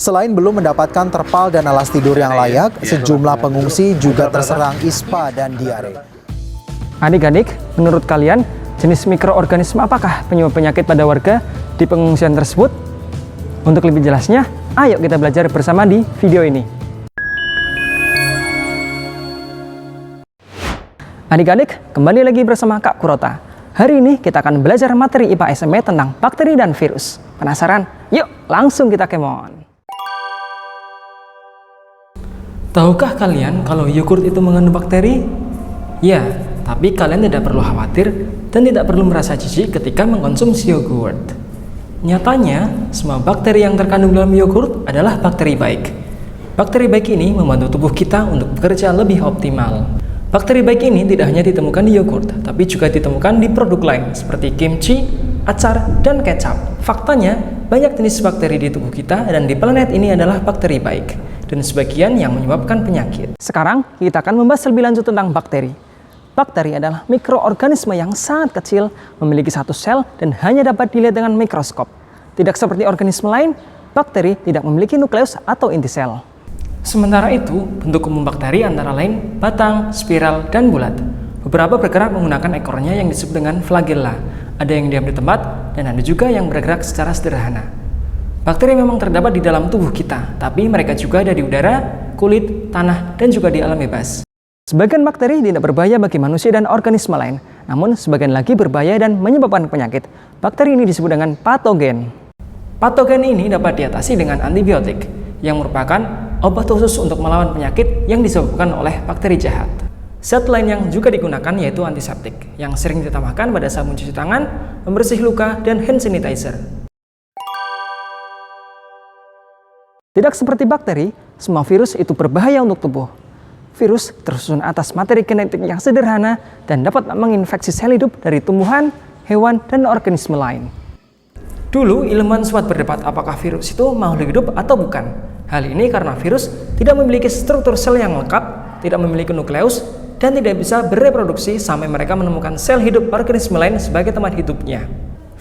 Selain belum mendapatkan terpal dan alas tidur yang layak, sejumlah pengungsi juga terserang ispa dan diare. Adik-adik, menurut kalian jenis mikroorganisme apakah penyebab penyakit pada warga di pengungsian tersebut? Untuk lebih jelasnya, ayo kita belajar bersama di video ini. Adik-adik, kembali lagi bersama Kak Kurota. Hari ini kita akan belajar materi IPA SMA tentang bakteri dan virus. Penasaran? Yuk, langsung kita kemon. Tahukah kalian kalau yogurt itu mengandung bakteri? Ya, tapi kalian tidak perlu khawatir dan tidak perlu merasa jijik ketika mengkonsumsi yogurt. Nyatanya, semua bakteri yang terkandung dalam yogurt adalah bakteri baik. Bakteri baik ini membantu tubuh kita untuk bekerja lebih optimal. Bakteri baik ini tidak hanya ditemukan di yogurt, tapi juga ditemukan di produk lain seperti kimchi, acar, dan kecap. Faktanya, banyak jenis bakteri di tubuh kita dan di planet ini adalah bakteri baik, dan sebagian yang menyebabkan penyakit. Sekarang, kita akan membahas lebih lanjut tentang bakteri. Bakteri adalah mikroorganisme yang sangat kecil, memiliki satu sel, dan hanya dapat dilihat dengan mikroskop. Tidak seperti organisme lain, bakteri tidak memiliki nukleus atau inti sel. Sementara itu, bentuk umum bakteri antara lain batang, spiral, dan bulat. Beberapa bergerak menggunakan ekornya yang disebut dengan flagella. Ada yang diam di tempat, dan ada juga yang bergerak secara sederhana. Bakteri memang terdapat di dalam tubuh kita, tapi mereka juga ada di udara, kulit, tanah, dan juga di alam bebas. Sebagian bakteri tidak berbahaya bagi manusia dan organisme lain, namun sebagian lagi berbahaya dan menyebabkan penyakit. Bakteri ini disebut dengan patogen. Patogen ini dapat diatasi dengan antibiotik, yang merupakan obat khusus untuk melawan penyakit yang disebabkan oleh bakteri jahat. Zat lain yang juga digunakan yaitu antiseptik, yang sering ditambahkan pada sabun cuci tangan, pembersih luka, dan hand sanitizer. Tidak seperti bakteri, semua virus itu berbahaya untuk tubuh. Virus tersusun atas materi genetik yang sederhana dan dapat menginfeksi sel hidup dari tumbuhan, hewan, dan organisme lain. Dulu, ilmuwan sempat berdebat apakah virus itu makhluk hidup atau bukan. Hal ini karena virus tidak memiliki struktur sel yang lengkap, tidak memiliki nukleus, dan tidak bisa bereproduksi sampai mereka menemukan sel hidup organisme lain sebagai tempat hidupnya.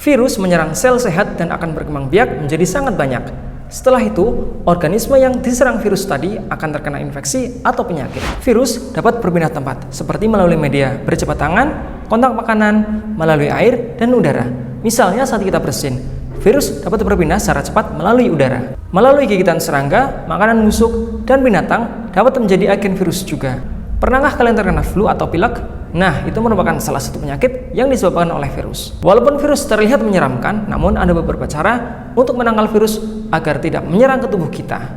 Virus menyerang sel sehat dan akan berkembang biak menjadi sangat banyak. Setelah itu, organisme yang diserang virus tadi akan terkena infeksi atau penyakit. Virus dapat berpindah tempat, seperti melalui media berjabat tangan, kontak makanan, melalui air, dan udara. Misalnya saat kita bersin, virus dapat berpindah secara cepat melalui udara. Melalui gigitan serangga, makanan busuk, dan binatang dapat menjadi agen virus juga. Pernahkah kalian terkena flu atau pilek? Nah, itu merupakan salah satu penyakit yang disebabkan oleh virus. Walaupun virus terlihat menyeramkan, namun ada beberapa cara untuk menangkal virus agar tidak menyerang ke tubuh kita.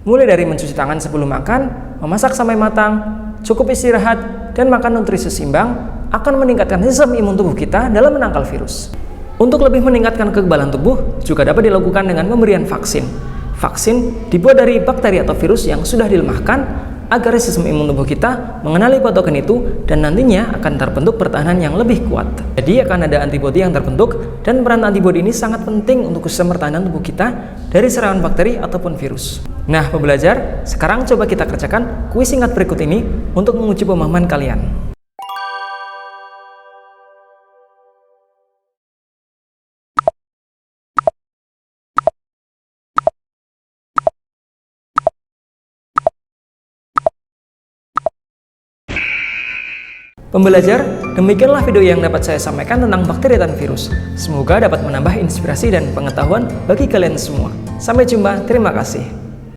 Mulai dari mencuci tangan sebelum makan, memasak sampai matang, cukup istirahat, dan makan nutrisi seimbang akan meningkatkan sistem imun tubuh kita dalam menangkal virus. Untuk lebih meningkatkan kekebalan tubuh, juga dapat dilakukan dengan pemberian vaksin. Vaksin dibuat dari bakteri atau virus yang sudah dilemahkan agar sistem imun tubuh kita mengenali patogen itu dan nantinya akan terbentuk pertahanan yang lebih kuat. Jadi akan ada antibodi yang terbentuk dan peran antibodi ini sangat penting untuk sistem pertahanan tubuh kita dari serangan bakteri ataupun virus. Nah, pembelajar, sekarang coba kita kerjakan kuis singkat berikut ini untuk menguji pemahaman kalian. Pembelajar, demikianlah video yang dapat saya sampaikan tentang bakteri dan virus. Semoga dapat menambah inspirasi dan pengetahuan bagi kalian semua. Sampai jumpa, terima kasih.